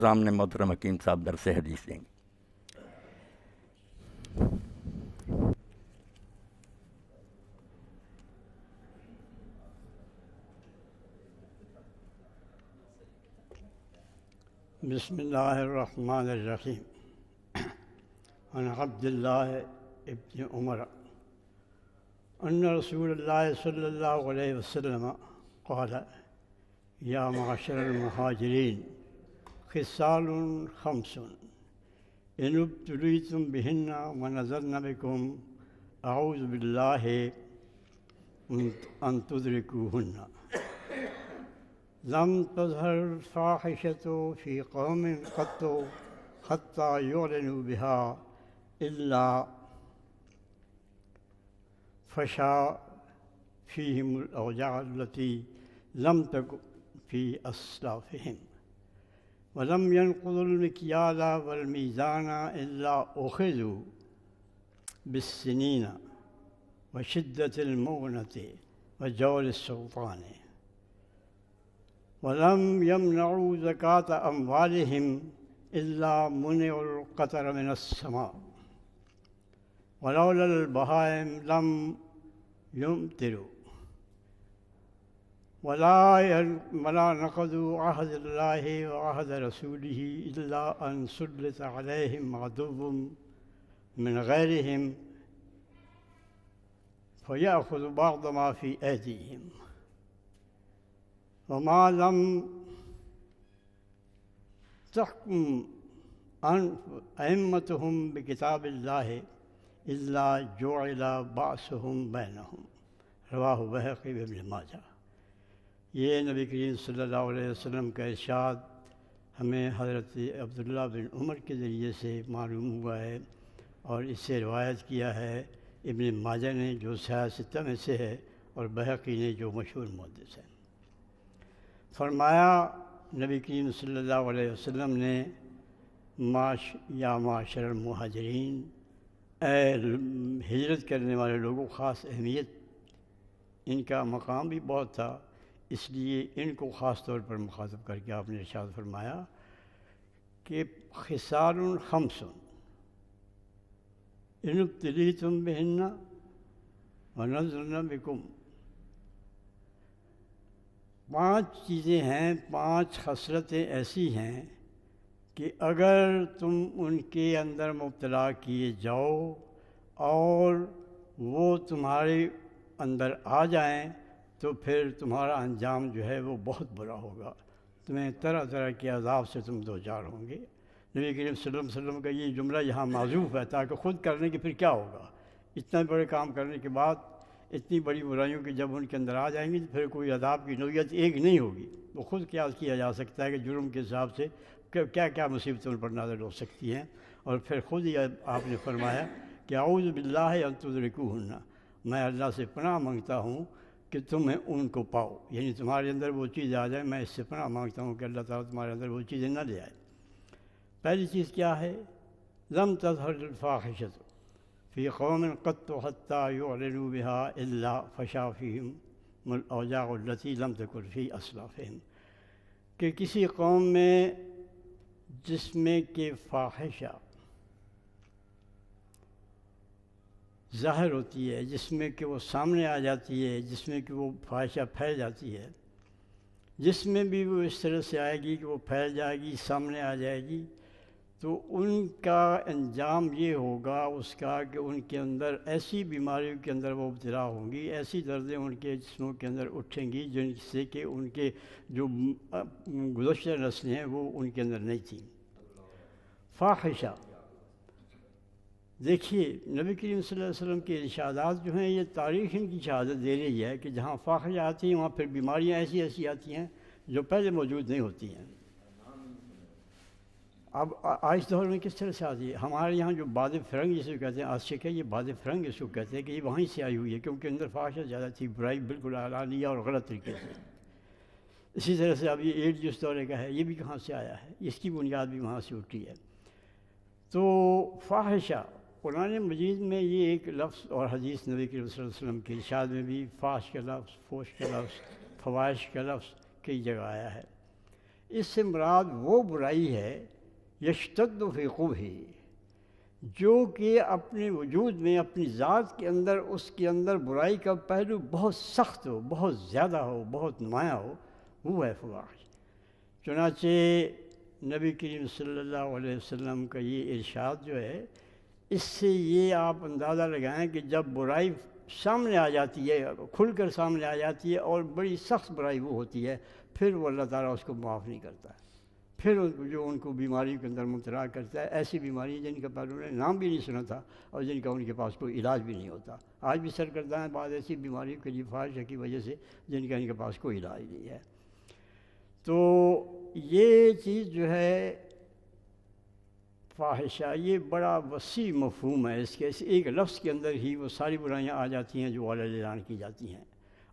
سامنے محترم حکیم صاحب درس حدیث دیں گے۔ بسم اللہ الرحمن الرحیم۔ عن عبد اللہ ابن عمر ان رسول اللہ صلی اللہ علیہ وسلم قال یا معشر المہاجرین خصال خمس ان ابتلیتم بہن ونظرن بکم اعوذ باللہ ان تدرکوہن۔ لم تظہر الفاحشۃ فی قوم قط حتی یعلنوا بها الا فشا فیہم الاوجاع التي لم تکن فی اسلافہم ولم ينقضوا المکیال والمیزان الا اخذوا بالسنین وشدۃ المؤنۃ وجور السلطان ولم يمنعوا زکاة اموالهم الا منعوا القطر من السماء ولولا البہائم لم يمطروا ولا نقضوا عهد الله وعهد رسوله الا ان سلط عليهم عدو من غيرهم فيأخذ بعض ما في أيديهم وما لم تحكم أئمتهم بكتاب الله إلا جعل بأسهم بينهم۔ رواہ بہقی ابن ماجہ۔ یہ نبی کریم صلی اللہ علیہ وسلم کا ارشاد ہمیں حضرت عبداللہ بن عمر کے ذریعے سے معلوم ہوا ہے، اور اس سے روایت کیا ہے ابن ماجہ نے جو صحیح ستہ میں سے ہے، اور بہقی نے جو مشہور محدث ہے۔ فرمایا نبی کریم صلی اللہ علیہ وسلم نے یا معاشر المہاجرین، اے ہجرت کرنے والے لوگوں، خاص اہمیت ان کا مقام بھی بہت تھا، اس لیے ان کو خاص طور پر مخاطب کر کے آپ نے ارشاد فرمایا کہ خصال خمس ان ابتلیتم بہن ونظرن بکم، 5 چیزیں ہیں، 5 خصلتیں ایسی ہیں کہ اگر تم ان کے اندر مبتلا کیے جاؤ اور وہ تمہارے اندر آ جائیں تو پھر تمہارا انجام جو ہے وہ بہت برا ہوگا، تمہیں طرح طرح کے عذاب سے تم دوچار ہوں گے۔ نبی کریم صلی اللہ علیہ وسلم کا یہ جملہ یہاں معذوف ہے تاکہ خود کرنے کے پھر کیا ہوگا، اتنا بڑے کام کرنے کے بعد اتنی بڑی برائیوں کی جب ان کے اندر آ جائیں گی تو پھر کوئی عذاب کی نوعیت ایک نہیں ہوگی، وہ خود قیاس کیا جا سکتا ہے کہ جرم کے حساب سے کیا کیا مصیبتوں پر نازل ہو سکتی ہیں، اور پھر خود ہی آپ نے فرمایا کہ اعوذ باللہ ان تدرکوہن، میں اللہ سے پناہ مانگتا ہوں کہ تمہیں ان کو پاؤ، یعنی تمہارے اندر وہ چیز آ جائے، میں اس سے پناہ مانگتا ہوں کہ اللہ تعالیٰ تمہارے اندر وہ چیزیں نہ لے آئے۔ پہلی چیز کیا ہے؟ لم تظہر الفاحشۃ فی قوم قط حتی یعلنوا بها الا فشا فیہم الاوجاع التی لم تکن فی اسلافہم، کہ کسی قوم میں جس میں کہ فاحشہ ظاہر ہوتی ہے، جس میں کہ وہ سامنے آ جاتی ہے، جس میں کہ وہ فاحشہ پھیل جاتی ہے، جس میں بھی وہ اس طرح سے آئے گی کہ وہ پھیل جائے گی، سامنے آ جائے گی، تو ان کا انجام یہ ہوگا اس کا کہ ان کے اندر ایسی بیماریوں کے اندر وہ مبتلا ہوں گی، ایسی دردیں ان کے جسموں کے اندر اٹھیں گی جن سے کہ ان کے جو گزشتہ نسلیں ہیں وہ ان کے اندر نہیں تھیں۔ فاحشہ، دیکھیے نبی کریم صلی اللہ علیہ وسلم کے ارشادات جو ہیں یہ تاریخ ان کی شہادت دے رہی ہے کہ جہاں فاحشہ آتی ہیں وہاں پھر بیماریاں ایسی ایسی آتی ہیں جو پہلے موجود نہیں ہوتی ہیں۔ اب آج دور میں کس طرح سے آتی ہے؟ ہمارے یہاں جو باد فرنگ جسے کہتے ہیں، آشک ہے، یہ باد فرنگ اس کو کہتے ہیں کہ یہ وہیں سے آئی ہوئی ہے، کیونکہ اندر فاحشہ زیادہ تھی، برائی بالکل اعلانیہ اور غلط طریقے سے۔ اسی طرح سے اب یہ ایڈ جس دورے کا ہے یہ بھی کہاں سے آیا ہے، اس کی بنیاد بھی وہاں سے اٹھی ہے۔ تو فاحشہ قرآن مجید میں یہ ایک لفظ، اور حدیث نبی کریم صلی اللہ علیہ وسلم کے ارشاد میں بھی فاحش کا لفظ، فوش کا لفظ، فواحش کا لفظ کئی جگہ آیا ہے۔ اس سے مراد وہ برائی ہے یشتد فی قبحہ، جو کہ اپنے وجود میں اپنی ذات کے اندر اس کے اندر برائی کا پہلو بہت سخت ہو، بہت زیادہ ہو، بہت نمایاں ہو، وہ ہے فواحش۔ چنانچہ نبی کریم صلی اللہ علیہ وسلم کا یہ ارشاد جو ہے، اس سے یہ آپ اندازہ لگائیں کہ جب برائی سامنے آ جاتی ہے، کھل کر سامنے آ جاتی ہے اور بڑی سخت برائی وہ ہوتی ہے، پھر وہ اللہ تعالیٰ اس کو معاف نہیں کرتا ہے۔ پھر جو ان کو بیماری کے اندر مبتلا کرتا ہے، ایسی بیماری جن کا پہلے انہوں نے نام بھی نہیں سنا تھا اور جن کا ان کے پاس کوئی علاج بھی نہیں ہوتا۔ آج بھی سرگرداں ہیں بعض ایسی بیماریوں کے لیے فاحشہ کی وجہ سے جن کا ان کے پاس کوئی علاج نہیں ہے۔ تو یہ چیز جو ہے فاحشہ، یہ بڑا وسیع مفہوم ہے اس کے، اس ایک لفظ کے اندر ہی وہ ساری برائیاں آ جاتی ہیں جو اعلیٰ اعلان کی جاتی ہیں۔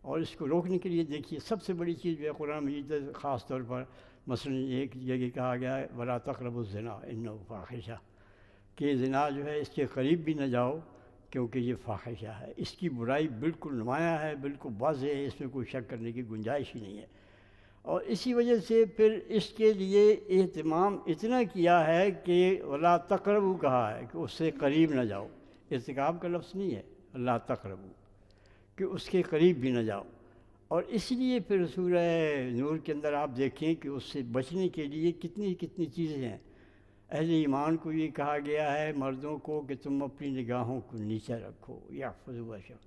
اور اس کو روکنے کے لیے دیکھیے سب سے بڑی چیز جو ہے قرآن مجید خاص طور پر مثلا ایک جگہ کہا گیا ہے ولا تقربوا الزنا انہ فاحشہ، کہ زنا جو ہے اس کے قریب بھی نہ جاؤ کیونکہ یہ فاحشہ ہے، اس کی برائی بالکل نمایاں ہے، بالکل واضح ہے، اس میں کوئی شک کرنے کی گنجائش ہی نہیں ہے۔ اور اسی وجہ سے پھر اس کے لیے اہتمام اتنا کیا ہے کہ ولا تقربوا کہا ہے کہ اس سے قریب نہ جاؤ، ارتکاب کا لفظ نہیں ہے، لا تقربوا کہ اس کے قریب بھی نہ جاؤ۔ اور اس لیے پھر سورہ نور کے اندر آپ دیکھیں کہ اس سے بچنے کے لیے کتنی کتنی چیزیں ہیں۔ اہل ایمان کو یہ کہا گیا ہے مردوں کو کہ تم اپنی نگاہوں کو نیچے رکھو یحفظوا شر،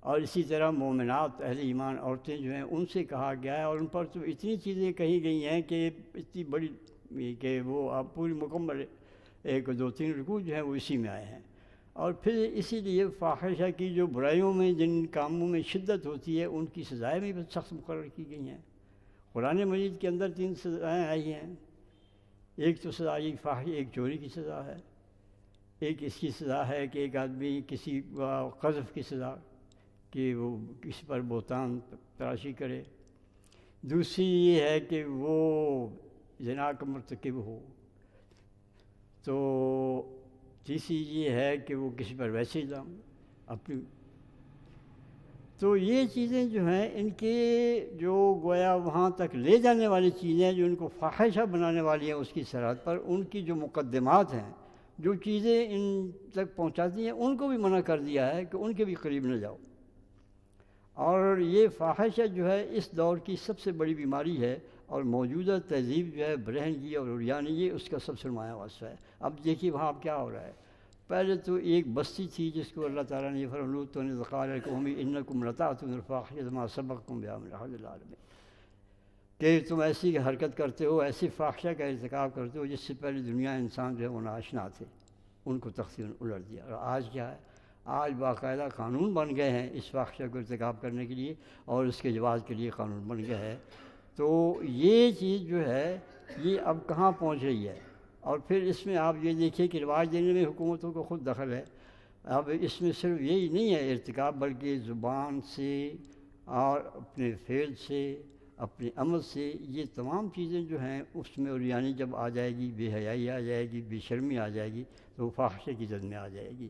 اور اسی طرح مومنات اہل ایمان عورتیں جو ہیں ان سے کہا گیا ہے، اور ان پر تو اتنی چیزیں کہی گئی ہیں کہ اتنی بڑی کہ وہ آپ پوری مکمل ایک دو تین رکوع جو ہیں وہ اسی میں آئے ہیں۔ اور پھر اسی لیے فاحشہ کی جو برائیوں میں جن کاموں میں شدت ہوتی ہے ان کی سزائیں بھی سخت مقرر کی گئی ہیں۔ قرآن مجید کے اندر 3 سزائیں آئی ہیں، ایک تو سزا ایک چوری کی سزا ہے، ایک اس کی سزا ہے کہ ایک آدمی کسی قذف کی سزا کہ وہ کسی پر بہتان تراشی کرے، دوسری یہ ہے کہ وہ زنا کا مرتکب ہو، تو تیسری یہ ہے کہ وہ کسی پر ویسے الزام اپنی۔ تو یہ چیزیں جو ہیں ان کے جو گویا وہاں تک لے جانے والی چیزیں جو ان کو فاحشہ بنانے والی ہیں اس کی سرحد پر، ان کی جو مقدمات ہیں، جو چیزیں ان تک پہنچاتی ہیں، ان کو بھی منع کر دیا ہے کہ ان کے بھی قریب نہ جاؤ۔ اور یہ فاحشہ جو ہے اس دور کی سب سے بڑی بیماری ہے، اور موجودہ تہذیب جو ہے برہنگی اور عریانی، یہ اس کا سب سے نمایاں وصف ہے۔ اب دیکھیے وہاں اب کیا ہو رہا ہے۔ پہلے تو ایک بستی تھی جس کو اللہ تعالیٰ نے فرمود تو نے قال لقوم انکم لتأتون الفاحشۃ ما سبقکم بہا من احد العالمین، کہ تم ایسی حرکت کرتے ہو، ایسی فاحشہ کا ارتکاب کرتے ہو جس سے پہلے دنیا انسان جو ہے وہ ناآشنا تھے، ان کو تقسیم الٹ دیا۔ اور آج کیا ہے، آج باقاعدہ قانون بن گئے ہیں اس فاحشہ کو ارتکاب کرنے کے لیے، اور اس کے جواز کے لیے قانون بن گیا ہے۔ تو یہ چیز جو ہے یہ اب کہاں پہنچ رہی ہے۔ اور پھر اس میں آپ یہ دیکھیے کہ رواج دینے میں حکومتوں کو خود دخل ہے۔ اب اس میں صرف یہی نہیں ہے ارتکاب، بلکہ زبان سے اور اپنے فعل سے، اپنے عمل سے، یہ تمام چیزیں جو ہیں اس میں عریانی جب آ جائے گی، بے حیائی آ جائے گی، بے شرمی آ جائے گی، تو وہ فاحشہ کی زد میں آ جائے گی۔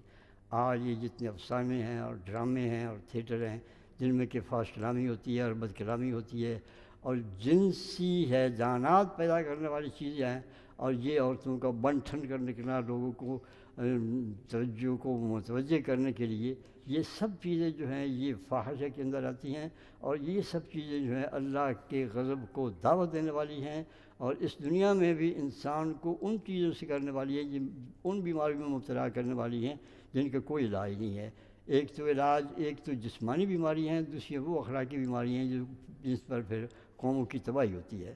آج یہ جتنے افسانے ہیں اور ڈرامے ہیں اور تھیٹر ہیں جن میں کہ فحش کلامی ہوتی ہے اور بد کلامی ہوتی ہے اور جنسی ہیجانات پیدا کرنے والی چیزیں ہیں، اور یہ عورتوں کا بن ٹھن کرنے کے لیے، لوگوں کو توجہ کو متوجہ کرنے کے لیے، یہ سب چیزیں جو ہیں یہ فاحشہ کے اندر آتی ہیں، اور یہ سب چیزیں جو ہیں اللہ کے غضب کو دعوت دینے والی ہیں، اور اس دنیا میں بھی انسان کو ان چیزوں سے کرنے والی ہے، ان بیماریوں میں مبتلا کرنے والی ہیں جن کا کوئی علاج نہیں ہے۔ ایک تو جسمانی بیماری ہیں، دوسری وہ اخلاقی بیماری ہیں جس پر پھر قوموں کی تباہی ہوتی ہے۔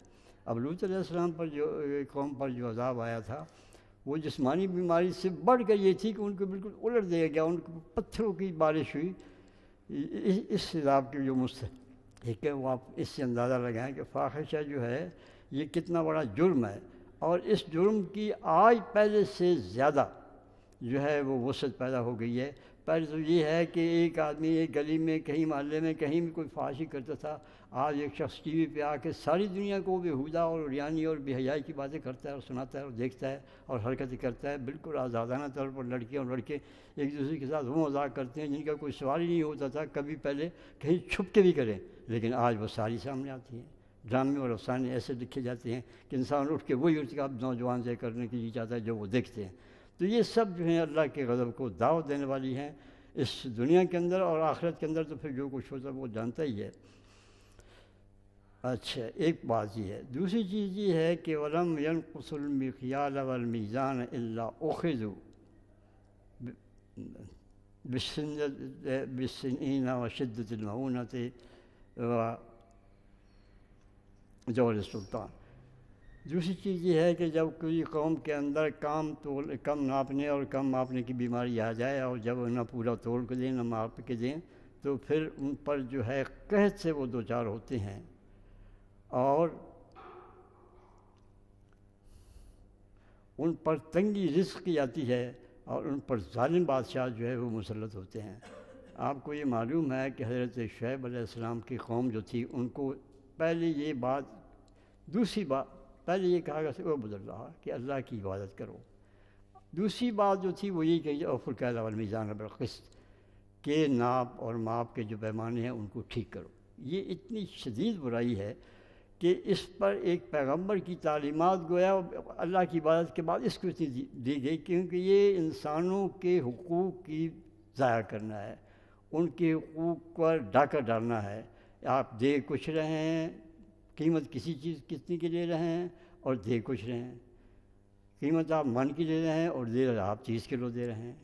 اب لوط علیہ السلام پر جو قوم پر جو عذاب آیا تھا وہ جسمانی بیماری سے بڑھ کر یہ تھی کہ ان کو بالکل الٹ دیا گیا، ان کو پتھروں کی بارش ہوئی۔ اس عذاب کے جو مستحق ہے وہ آپ اس سے اندازہ لگائیں کہ فاحشہ جو ہے یہ کتنا بڑا جرم ہے، اور اس جرم کی آج پہلے سے زیادہ جو ہے وہ وسعت پیدا ہو گئی ہے۔ پہلے تو یہ ہے کہ ایک آدمی ایک گلی میں کہیں محلے میں کہیں بھی کوئی فحاشی کرتا تھا، آج ایک شخص ٹی وی پہ آ کے ساری دنیا کو بےہودہ اور عریانی اور بے حیائی کی باتیں کرتا ہے اور سناتا ہے اور دیکھتا ہے اور حرکتیں کرتا ہے، بالکل آزادانہ طور پر لڑکیاں اور لڑکے ایک دوسرے کے ساتھ وہ مذاق کرتے ہیں جن کا کوئی سوال ہی نہیں ہوتا تھا کبھی پہلے، کہیں چھپ کے بھی کریں، لیکن آج وہ ساری سامنے آتی ہیں۔ ڈرامے اور افسانے ایسے لکھے جاتے ہیں کہ انسان اٹھ کے وہی ارتکاب نوجوان سے کرنے کی جی چاہتا ہے جو وہ دیکھتے ہیں. تو یہ سب جو ہیں اللہ کے غضب کو دعوت دینے والی ہیں اس دنیا کے اندر اور آخرت کے اندر. تو پھر جو کچھ ہوتا ہے وہ جانتا ہی ہے. اچھا ایک بات یہ ہے. دوسری چیز یہ ہے کہ وَلَمْ يَنْقُصُ الْمِكْيَالَ وَالْمِيزَانَ إِلَّا أُخِذُوا بِالسِّنِّينَ وَشِدَّةِ الْمَعُونَةِ وَجَوْرِ السُّلْطَانِ. دوسری چیز یہ ہے کہ جب کوئی قوم کے اندر کم ناپنے اور کم ماپنے کی بیماری آ جائے اور جب نہ پورا توڑ کے دیں نہ ماپ کے دیں تو پھر ان پر جو ہے قحط سے وہ دوچار ہوتے ہیں اور ان پر تنگی رزق کی آتی ہے اور ان پر ظالم بادشاہ جو ہے وہ مسلط ہوتے ہیں. آپ کو یہ معلوم ہے کہ حضرت شعیب علیہ السلام کی قوم جو تھی ان کو پہلے یہ بات دوسری بات پہلے یہ کہا کہ وہ بدل رہا کہ اللہ کی عبادت کرو. دوسری بات جو تھی وہ یہ کہ اوفوا الکیل والمیزان بالقسط کہ ناپ اور ماپ کے جو پیمانے ہیں ان کو ٹھیک کرو. یہ اتنی شدید برائی ہے کہ اس پر ایک پیغمبر کی تعلیمات گویا اللہ کی عبادت کے بعد اس کو اتنی دی گئی کیونکہ یہ انسانوں کے حقوق کی ضائع کرنا ہے, ان کے حقوق پر ڈاکہ ڈالنا ہے. آپ دے کچھ رہے ہیں, قیمت کسی چیز کتنی کی لے رہے ہیں اور دے کچھ رہے ہیں. قیمت آپ من کی لے رہے ہیں اور دے آپ 30 کلو دے رہے ہیں.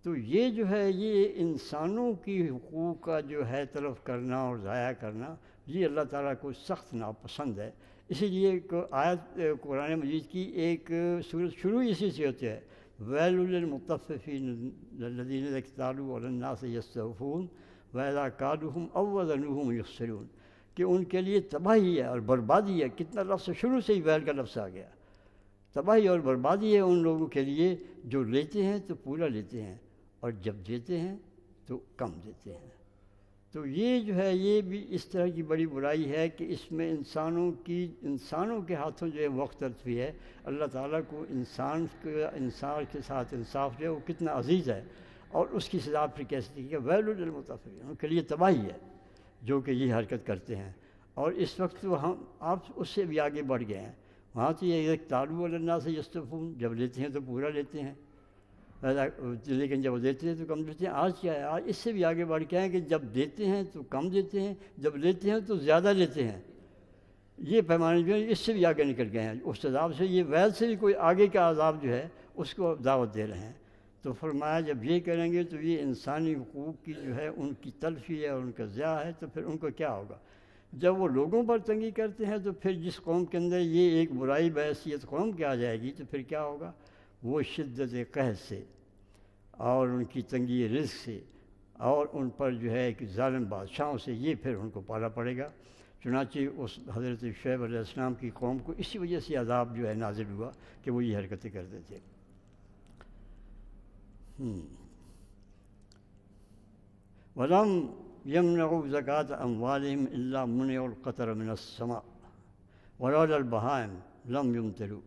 تو یہ جو ہے یہ انسانوں کی حقوق کا جو ہے تلف کرنا اور ضائع کرنا یہ اللہ تعالیٰ کو سخت ناپسند ہے. اسی لیے آیت قرآن مجید کی ایک سورت شروع اسی سے ہوتی ہے ویل للمطففین الذین اذا اکتالوا علی الناس یستوفون واذا کالوہم او وزنوہم یخسرون کہ ان کے لیے تباہی ہے اور بربادی ہے. کتنا لفظ شروع سے ہی ویل کا لفظ آ گیا. تباہی اور بربادی ہے ان لوگوں کے لیے جو لیتے ہیں تو پورا لیتے ہیں اور جب دیتے ہیں تو کم دیتے ہیں. تو یہ جو ہے یہ بھی اس طرح کی بڑی برائی ہے کہ اس میں انسانوں کے ہاتھوں جو ہے وقت تلفی ہے. اللہ تعالیٰ کو انسان کے ساتھ انصاف جو ہے وہ کتنا عزیز ہے اور اس کی سزا پھر کیسے دی کہ ویل للمطففین ان کے لیے تباہی ہے جو کہ یہ حرکت کرتے ہیں. اور اس وقت تو آپ اس سے بھی آگے بڑھ گئے ہیں. وہاں تو یہ تالو علی الناس یستوفون جب لیتے ہیں تو پورا لیتے ہیں لیکن جب دیتے ہیں تو کم دیتے ہیں. آج کیا ہے, آج اس سے بھی آگے بڑھ کے ہیں کہ جب دیتے ہیں تو کم دیتے ہیں, جب لیتے ہیں تو زیادہ لیتے ہیں. یہ پیمانے جو ہے اس سے بھی آگے نکل گئے ہیں. اس عذاب سے یہ ویل سے بھی کوئی آگے کا عذاب جو ہے اس کو دعوت دے رہے ہیں. تو فرمایا جب یہ کریں گے تو یہ انسانی حقوق کی جو ہے ان کی تلفی ہے اور ان کا ضیاع ہے. تو پھر ان کو کیا ہوگا جب وہ لوگوں پر تنگی کرتے ہیں تو پھر جس قوم کے اندر یہ ایک برائی بحیثیت قوم کے آ جائے گی تو پھر کیا ہوگا وہ شدت قحط سے اور ان کی تنگی رزق سے اور ان پر جو ہے ایک ظالم بادشاہوں سے یہ پھر ان کو پالا پڑے گا. چنانچہ اس حضرت شعیب علیہ السلام کی قوم کو اسی وجہ سے عذاب جو ہے نازل ہوا کہ وہ یہ حرکتیں کرتے تھے. وَلَمْ يَمْنَعُوا زَكَاةَ أَمْوَالِهِمْ إِلَّا مُنِعُوا الْقَطْرَ مِنَ السَّمَاءِ وَلَوْلَا الْبَهَائِمُ لَمْ يُمْطِرُوا.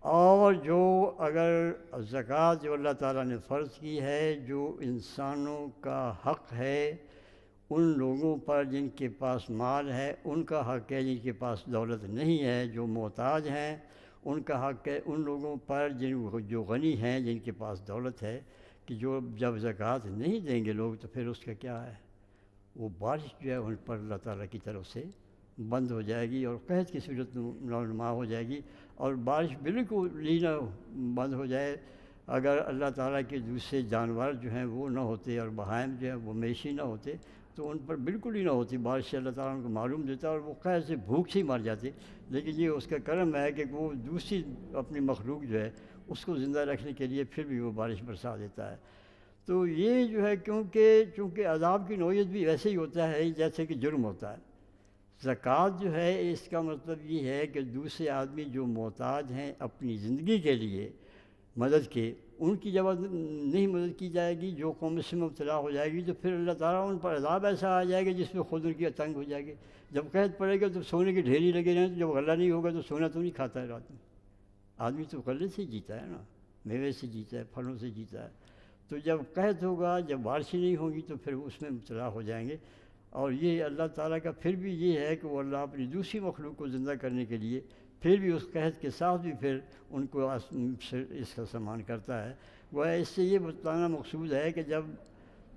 اور جو اگر زکوٰۃ جو اللہ تعالیٰ نے فرض کی ہے جو انسانوں کا حق ہے ان لوگوں پر جن کے پاس مال ہے, ان کا حق ہے جن کے پاس دولت نہیں ہے, جو محتاج ہیں ان کا حق ہے ان لوگوں پر جو غنی ہیں جن کے پاس دولت ہے کہ جو جب زکوٰۃ نہیں دیں گے لوگ تو پھر اس کا کیا ہے وہ بارش جو ہے ان پر اللہ تعالیٰ کی طرف سے بند ہو جائے گی اور قحط کی صورت نما ہو جائے گی. اور بارش بالکل لینا بند ہو جائے اگر اللہ تعالیٰ کے دوسرے جانور جو ہیں وہ نہ ہوتے اور بہائم جو ہیں وہ میشی نہ ہوتے تو ان پر بالکل ہی نہ ہوتی بارش سے. اللہ تعالیٰ ان کو معلوم دیتا اور وہ قحط سے بھوک سے ہی مر جاتے. لیکن یہ اس کا کرم ہے کہ وہ دوسری اپنی مخلوق جو ہے اس کو زندہ رکھنے کے لیے پھر بھی وہ بارش برسا دیتا ہے. تو یہ جو ہے چونکہ عذاب کی نوعیت بھی ویسے ہی ہوتا ہے جیسے کہ جرم ہوتا ہے. زکوٰۃ جو ہے اس کا مطلب یہ ہے کہ دوسرے آدمی جو محتاج ہیں اپنی زندگی کے لیے مدد کے ان کی جب نہیں مدد کی جائے گی جو قوم اس میں مبتلا ہو جائے گی تو پھر اللہ تعالیٰ ان پر عذاب ایسا آ جائے گا جس میں خود ان کی تنگ ہو جائے گی. جب قحط پڑے گا تو سونے کی ڈھیری لگے رہیں تو جب غلہ نہیں ہوگا تو سونا تو نہیں کھاتا ہے رات میں. آدمی تو غلے سے جیتا ہے نا, میوے سے جیتا ہے, پھلوں سے جیتا ہے. تو جب قحط ہوگا جب بارشیں نہیں ہوں گی تو پھر اس میں مبتلا ہو جائیں گے. اور یہ اللہ تعالیٰ کا پھر بھی یہ ہے کہ وہ اللہ اپنی دوسری مخلوق کو زندہ کرنے کے لیے پھر بھی اس قحط کے ساتھ بھی پھر ان کو اس کا سامان کرتا ہے۔ وہ اس سے یہ بتانا مقصود ہے کہ جب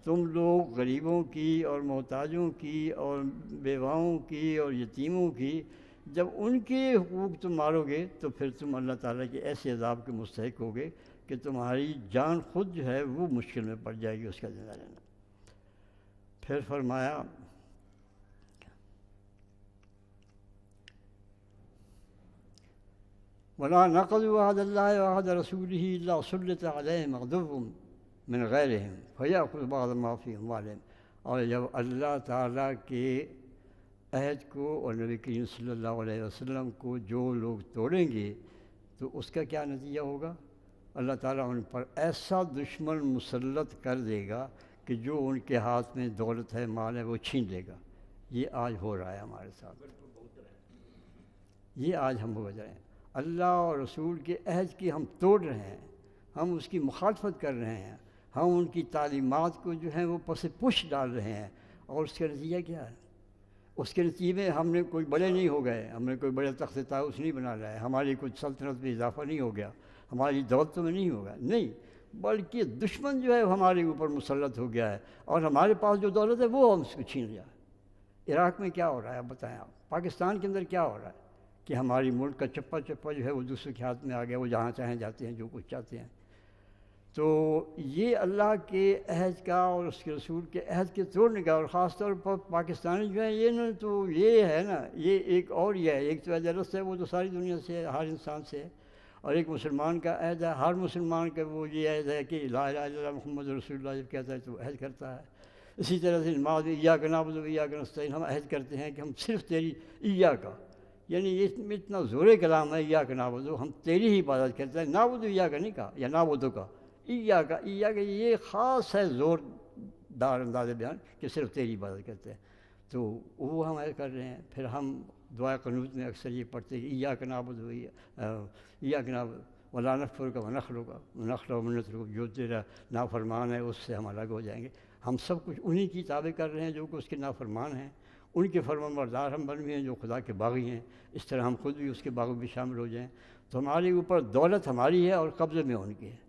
تم لوگ غریبوں کی اور محتاجوں کی اور بیواؤں کی اور یتیموں کی جب ان کے حقوق تم مارو گے تو پھر تم اللہ تعالیٰ کے ایسے عذاب کے مستحق ہوگے کہ تمہاری جان خود جو ہے وہ مشکل میں پڑ جائے گی اس کا زندہ رہنا۔ پھر فرمایا وَلَا نَقَضُوا عَهْدَ اللَّهِ وَعَهْدَ رَسُولِهِ إِلَّا سُلِّطَ عَلَيْهِمْ غَضَبٌ مِّنْ غَيْرِهِمْ فَيَأْخُذُ بَعْضَ مَا فِي أَمْوَالِهِمْ۔ اور جب اللہ تعالیٰ کے عہد کو اور نبی کریم صلی اللہ علیہ وسلم کو جو لوگ توڑیں گے تو اس کا کیا نتیجہ ہوگا؟ اللہ تعالیٰ ان پر ایسا دشمن مسلط کر دے گا کہ جو ان کے ہاتھ میں دولت ہے، مال ہے، وہ چھین لے گا۔ یہ آج ہو رہا ہے ہمارے ساتھ، یہ آج ہم بھگت رہے ہیں۔ اللہ اور رسول کے عہد کی ہم توڑ رہے ہیں، ہم اس کی مخالفت کر رہے ہیں، ہم ان کی تعلیمات کو جو ہیں وہ پس پش ڈال رہے ہیں، اور اس کا نتیجہ کیا ہے؟ اس کے نتیجے میں ہم نے کوئی بڑے نہیں ہو گئے، ہم نے کوئی بڑے تخت طاؤس نہیں بنا لیا ہے، ہماری کچھ سلطنت میں اضافہ نہیں ہو گیا، ہماری دولت میں نہیں ہوگا، نہیں، بلکہ دشمن جو ہے ہمارے اوپر مسلط ہو گیا ہے، اور ہمارے پاس جو دولت ہے وہ ہم اس کو چھین لیا۔ عراق میں کیا ہو رہا ہے آپ بتائیں، آپ پاکستان کے اندر کیا ہو رہا ہے کہ ہماری ملک کا چپا چپا جو ہے وہ دوسرے کے ہاتھ میں آ گیا، وہ جہاں چاہیں جاتے ہیں، جو کچھ چاہتے ہیں۔ تو یہ اللہ کے عہد کا اور اس کے رسول کے عہد کے توڑنے کا، اور خاص طور پر پاکستانی جو ہیں یہ نا، تو یہ ہے نا، یہ ایک اور یہ ہے، ایک تو عہد رست ہے، وہ تو ساری دنیا سے ہے، ہر انسان سے ہے، اور ایک مسلمان کا عہد ہے، ہر مسلمان کا وہ یہ عہد ہے کہ لا الہ الا اللہ محمد رسول اللہ جب کہتا ہے تو عہد کرتا ہے۔ اسی طرح سے نماز میں ایاک نعبد و ایاک نستعین، ہم عہد کرتے ہیں کہ ہم صرف تیری ایاک، یعنی یہ اتنا زور کلام ہے، ایاک نعبد، ہم تیری ہی عبادت کرتے ہیں، نعبد ایاک نہیں کہا، یا نعبد کا ایاک، ایاک یہ خاص ہے زور دار انداز بیان کہ صرف تیری عبادت کرتے ہیں، تو وہ ہم عہد کر رہے ہیں۔ پھر ہم دعا قنوت میں اکثر یہ پڑھتے ہیں کہ ایاک نعبد و ایاک نعبد ولا نکفرک ونخلق ونترک، جو تیرا نافرمان ہے اس سے ہم الگ ہو جائیں گے۔ ہم سب کچھ انہی کی تابع کر رہے ہیں جو کہ اس کے نافرمان ہیں، ان کے فرمانبردار ہم بن ہوئے ہیں جو خدا کے باغی ہیں، اس طرح ہم خود بھی اس کے باغ میں شامل ہو جائیں تو ہمارے اوپر دولت ہماری ہے اور قبضے میں ان کی ہے۔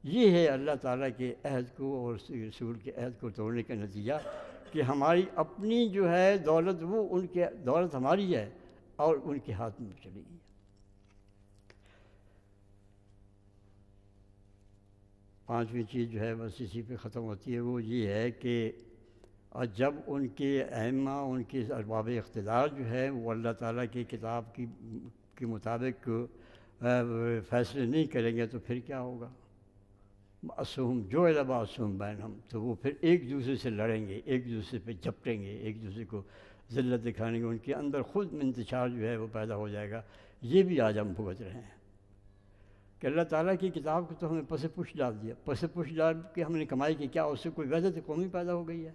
یہ ہے اللہ تعالیٰ کے عہد کو اور رسول کے عہد کو توڑنے کا نتیجہ کہ ہماری اپنی جو ہے دولت، وہ ان کے دولت ہماری ہے اور ان کے ہاتھ میں چلی گئی۔ پانچویں چیز جو ہے بس اسی پہ ختم ہوتی ہے، وہ یہ ہے کہ جب ان کے ائمہ، ان کے ارباب اقتدار جو ہے وہ اللہ تعالیٰ کی کتاب کے مطابق فیصلے نہیں کریں گے تو پھر کیا ہوگا؟ معصوم جو معصوم بینہم، تو وہ پھر ایک دوسرے سے لڑیں گے، ایک دوسرے پہ جھپٹیں گے، ایک دوسرے کو ذلت دکھائیں گے، ان کے اندر خود میں انتشار جو ہے وہ پیدا ہو جائے گا۔ یہ بھی آج ہم بھگت رہے ہیں کہ اللہ تعالیٰ کی کتاب کو تو ہمیں پس پش ڈال دیا، پس پش ڈال کے ہم نے کمائی کی کیا؟ اس سے کوئی وحدت قومی پیدا ہو گئی ہے؟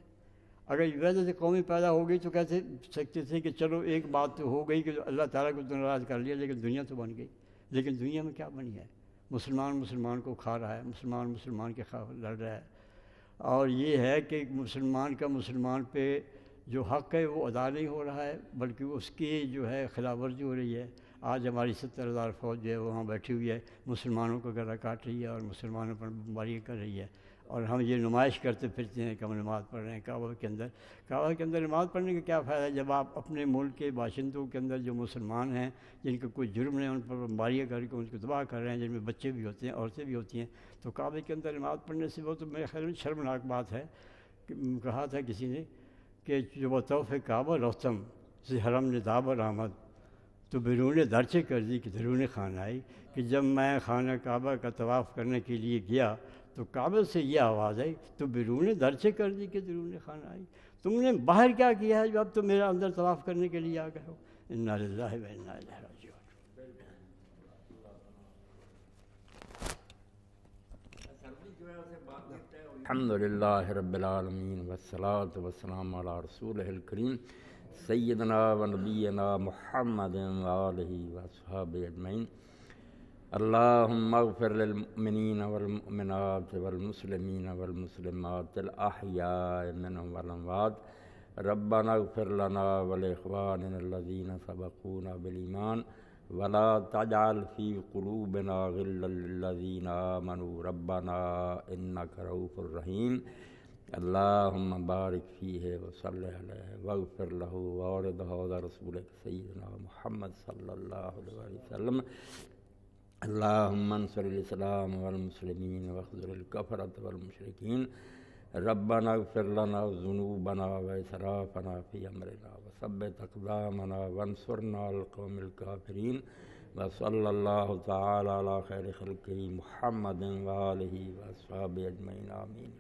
اگر وحدت قومی پیدا ہو گئی تو کہتے سکتے تھے کہ چلو ایک بات تو ہو گئی کہ اللہ تعالیٰ کو تو ناراض کر لیا، لیکن دنیا تو بن گئی۔ لیکن دنیا میں کیا بنی ہے؟ مسلمان مسلمان کو کھا رہا ہے، مسلمان مسلمان کے خلاف لڑ رہا ہے، اور یہ ہے کہ مسلمان کا مسلمان پہ جو حق ہے وہ ادا نہیں ہو رہا ہے، بلکہ اس کی جو ہے خلاف ورزی ہو رہی ہے۔ آج ہماری 70,000 فوج جو ہے وہاں بیٹھی ہوئی ہے، مسلمانوں کو گلا کاٹ رہی ہے اور مسلمانوں پر بمباریاں کر رہی ہے، اور ہم یہ نمائش کرتے پھرتے ہیں کہ ہم نماز پڑھ رہے ہیں کعبہ کے اندر۔ کعبہ کے اندر نماز پڑھنے کا کیا فائدہ ہے جب آپ اپنے ملک کے باشندوں کے اندر جو مسلمان ہیں، جن کا کوئی جرم نہیں، ان پر بمباریاں کر کے ان کو تباہ کر رہے ہیں، جن میں بچے بھی ہوتے ہیں، عورتیں بھی ہوتی ہیں، تو کعبے کے اندر نماز پڑھنے سے وہ تو میرے خیال میں شرمناک بات ہے۔ کہا تھا کسی نے کہ جو بطوف کعبہ رستم سے حرم نے دابر آمد، تو بیرون درچے کر دی کہ درون خانہ آئی، کہ جب میں خانہ کعبہ کا طواف کرنے کے لیے گیا تو کعبہ سے یہ آواز آئی، تو بیرون درچے کر دی کہ درون خانہ آئی، تم نے باہر کیا کیا ہے جو اب تم میرا اندر طواف کرنے کے لیے آ گئے ہو؟ انا للہ و انا الیہ راجعون۔ الحمدللہ رب العالمین والصلاة والسلام علی رسولہ الکریم سیدنا و نبینا محمد وآلہ وصحبہ اجمعین۔ اللہم اغفر للمؤمنین والمؤمنات والمسلمین والمسلمات الاحیاء منہم والاموات ربنا اغفر لنا ولإخواننا الذين سبقونا بالإيمان ولا تجعل في قلوبنا غلا للذين آمنوا ربنا إنك رؤوف رحيم اللهم بارك فيه وصل عليه واغفر له وارض هذا رسولك سيدنا محمد صلى الله عليه وسلم اللهم انصر الإسلام والمسلمين واخذل الكفرة والمشركين ربنا اغفر لنا ذنوبنا وإسرافنا في أمرنا وثبت أقدامنا وانصرنا على القوم الكافرين وصلى الله تعالى على خير خلقه محمد وآله وأصحابه أجمعين آمين.